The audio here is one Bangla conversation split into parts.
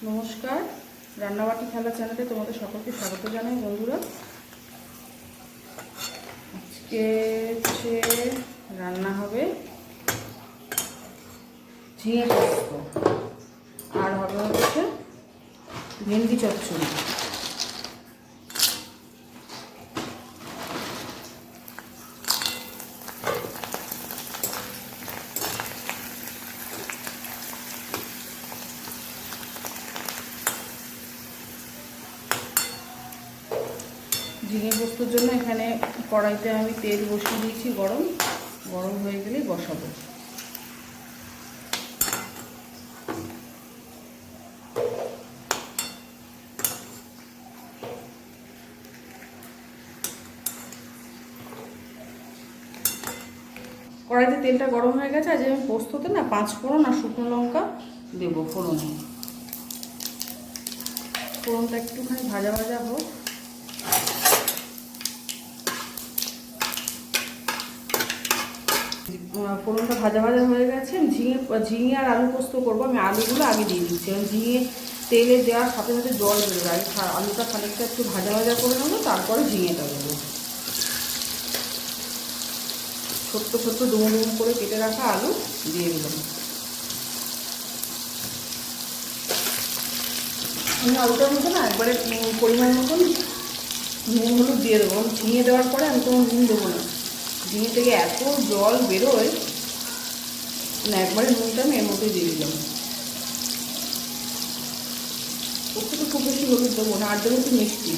নমস্কার, রান্নাবাটি খেলা চ্যানেলে তোমাদের সকলকে স্বাগত জানাই। বন্ধুরা, আজকে হচ্ছে রান্না হবে ঝিঙে পোস্ত আর হবে হচ্ছে ভেন্ডি চচ্চড়ি। ঝিঙে পোস্তর জন্য এখানে কড়াইতে আমি তেল বসিয়ে দিয়েছি, গরম হয়ে গেলেই বসাবো। কড়াইতে তেলটা গরম হয়ে গেছে। আজ আমি পোস্ততে না 5 ফোড়ন আর শুকনো লঙ্কা দেবো ফোড়নে। ফোড়নটা একটুখানি ভাজা ভাজা হোক। ফোড়নটা ভাজা ভাজা হয়ে গেছে। ঝিঙে আর আলু পোস্ত করবো। আমি আলুগুলো আগে দিয়ে দিচ্ছি, কারণ ঝিঙে তেলে দেওয়ার সাথে সাথে জল বেরোবে। আগে আলুটা খানিকটা একটু ভাজা ভাজা করে নেবো, তারপরে ঝিঙেটা দেবো। ছোট্ট ছোট্ট ডুমো ডুমো করে কেটে রাখা আলু দিয়ে দিলাম। আমি আলুটার মতো না একবারে পরিমাণ মতন নুন হলুদ দিয়ে দেবো। ঝিঙে দেওয়ার পরে আমি কোনো নুন দেবো না। ঝিঙে থেকে এত জল বেরোয় না, একবারে নুনটা আমি এর মধ্যে দিয়ে দিলাম। ওকে তো খুব বেশি হলুদ দেবো না, আর দেবো একটু মিষ্টি।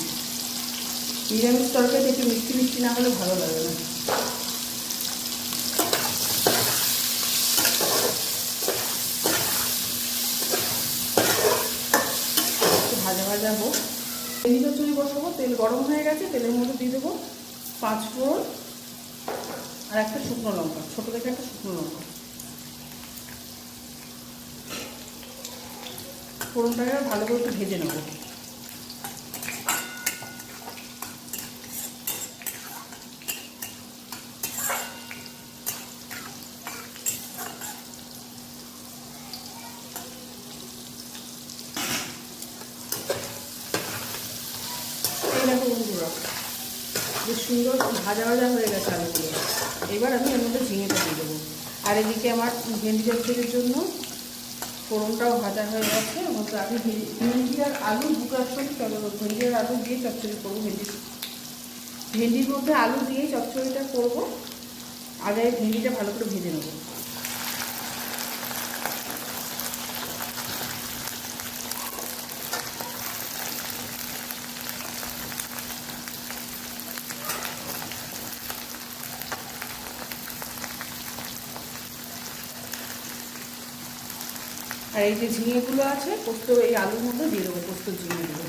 নিরামিষ তরকারিতে একটু মিষ্টি মিষ্টি না হলে ভালো লাগে না। ভাজা ভাজা হোক। ভেন্ডি চচ্চড়ি বসাবো। তেল গরম হয়ে গেছে, তেলের মধ্যে দিয়ে দেবো 5 ফোড়ন আর একটা শুকনো লঙ্কা, ছোটো দেখে একটা শুকনো লঙ্কা। ফোড়নটাকে ভালো করে একটু ভেজে নেবো। এই দেখো বন্ধুরা, বেশ সুন্দর ভাজা ভাজা হয়ে গেছে আলুগুলো। এবার আমি এর মধ্যে ঝিঙেটা দিয়ে দেবো। আর এদিকে আমার ভেন্ডি চচ্চড়ির জন্য ফোড়নটাও ভাজা হয়ে গেছে। এবং আমি ভেন্ডি আর আলু দুটো একসঙ্গে ভেন্ডি আর আলু দিয়ে চচ্চড়ি করবো। ভেন্ডির মধ্যে আলু দিয়েই চচ্চড়িটা করবো। আগে ভেন্ডিটা ভালো করে ভেজে নেবো। আর এই যে ঝিঙেগুলো আছে পোস্ত, এই আলুর মধ্যে দিয়ে দেবো পোস্ত ঝিঙেগুলো।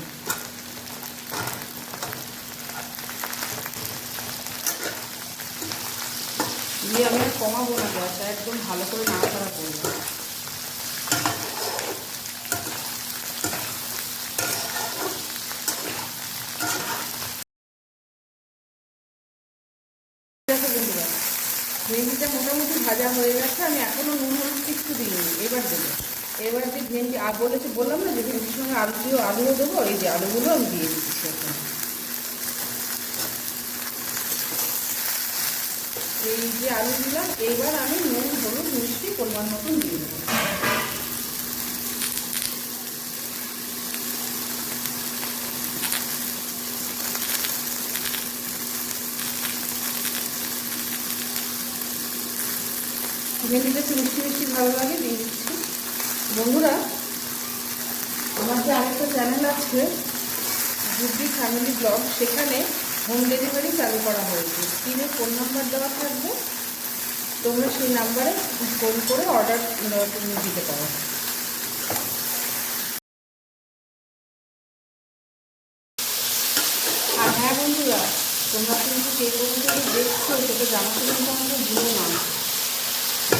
দিয়ে আমি আর কমাবো না গ্যাসটা, একদম ভালো করে নাড়াচাড়া করবো। দেখো বন্ধুরা, ভেন্ডিটা মোটামুটি ভাজা হয়ে গেছে। আমি এখনও নুন হলুদ কিছু দিইনি, এবার দেবো। এবার যে ভেন্ডি বললাম না যে ভেন্ডির সঙ্গে আলুও দেবো। এই যে আলুগুলো আমি দিয়ে দিচ্ছি এখন। এই যে আলু দিলাম, এইবার আমি নুন হলুদ মিষ্টি পরিমাণ মতন দিয়ে দেবো। ভেন্ডিটা একটু মিষ্টি মিষ্টি ভালো লাগে, দিয়ে দিচ্ছি। বন্ধুরা, আমার যে আরেকটা চ্যানেল আছে গুড্ডি ফ্যামিলি ব্লগ, সেখানে হোম ডেলিভারি চালু করা হয়েছে। স্ক্রিনে ফোন নাম্বার দেওয়া থাকবে, তোমরা সেই নাম্বারে ফোন করে অর্ডার তুমি দিতে পারো। আর হ্যাঁ বন্ধুরা, তোমরা কিন্তু কে কোন থেকে দেখছো সেটা জানাতে কিন্তু আমাকে ভুলো না।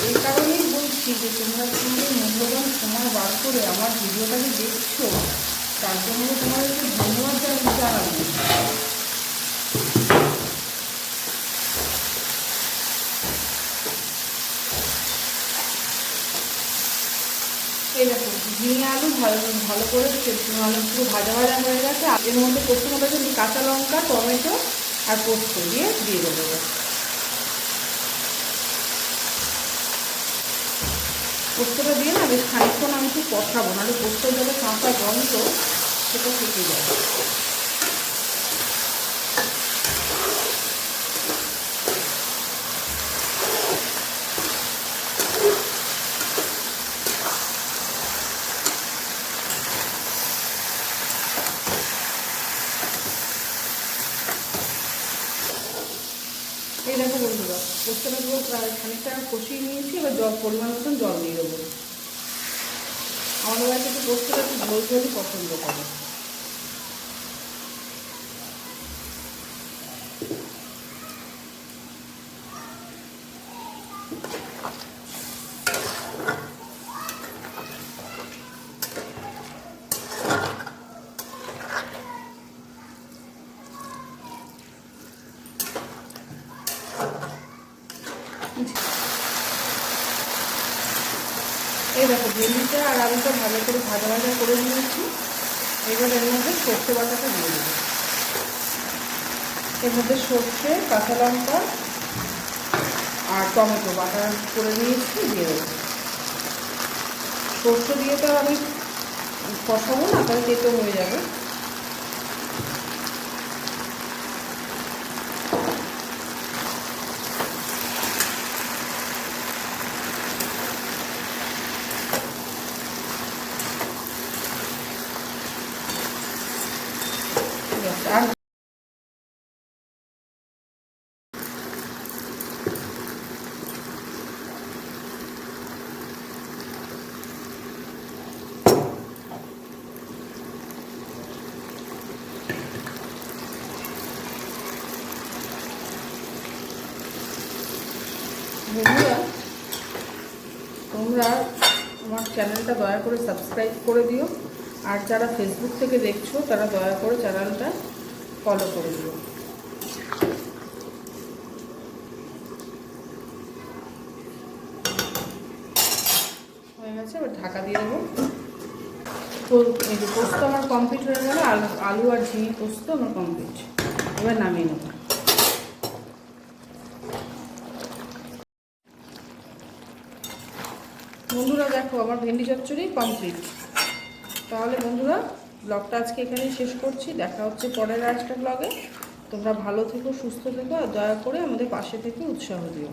এই কারণেই বলছি যে তোমরা কিন্তু মূল্যবান সময় বার করে আমার ভিডিওটাকে দেখছো, তার জন্য তোমাদেরকে ধন্যবাদ জানাবো। এই দেখো ঝিঙে আলু ভালো ভালো করে মানে পুরো ভাজা ভাজা হয়ে গেছে। এর মধ্যে পোস্তের মধ্যে কিন্তু কাঁচা লঙ্কা, টমেটো আর পোস্ত দিয়ে দেবো। পোস্তটা দিয়ে না বেশ খানিকক্ষণ আমি একটু কষাবো, নাহলে পোস্তর যত কাঁচা গন্ধ সেটা থেকে যায়। এই দেখো বন্ধুরা, পোস্তটা পুরো খানিকটা কষিয়ে নিয়েছি। এবার পরিমাণ মতন জল দিয়ে দেবো। আমাদের বাড়িতে একটু পোস্তটা একটু ঝোল ঝোলই পছন্দ করে। এই দেখো ভেন্ডিটা আর আলুটা ভালো করে ভাজা ভাজা করে নিয়েছি। এবার এর মধ্যে সর্ষে বাটাটা দিয়ে দেবো। এর মধ্যে সর্ষে, কাঁচা লঙ্কা আর টমেটো বাটা করে নিয়েছি দিয়ে দেবো। সর্ষে দিয়ে তো আমি কষাবো না, তাহলে তেতো হয়ে যাবে। আর বন্ধুরা, তোমরা আমার চ্যানেলটা দয়া করে সাবস্ক্রাইব করে দিও। আর যারা ফেসবুক থেকে দেখছো তারা দয়া করে চ্যানেলটা ফলো করে দিও। হয়ে গেছে, এবার ঢাকা দিয়ে দেবো। তো এই যে পোস্ত আমার কমপ্লিট হয়ে গেল। আলু আর ঝিঙে পোস্ত আমার কমপ্লিট। এবার নামিয়ে নেব। বন্ধুরা দেখো, আমার ভেন্ডি চচ্চড়ি কমপ্লিট। তাহলে বন্ধুরা, ব্লগটা আজকে এখানেই শেষ করছি। দেখা হচ্ছে পরের একটা ব্লগে। তোমরা ভালো থেকো, সুস্থ থেকো, আর দয়া করে আমাদের পাশে থেকে উৎসাহ দিও।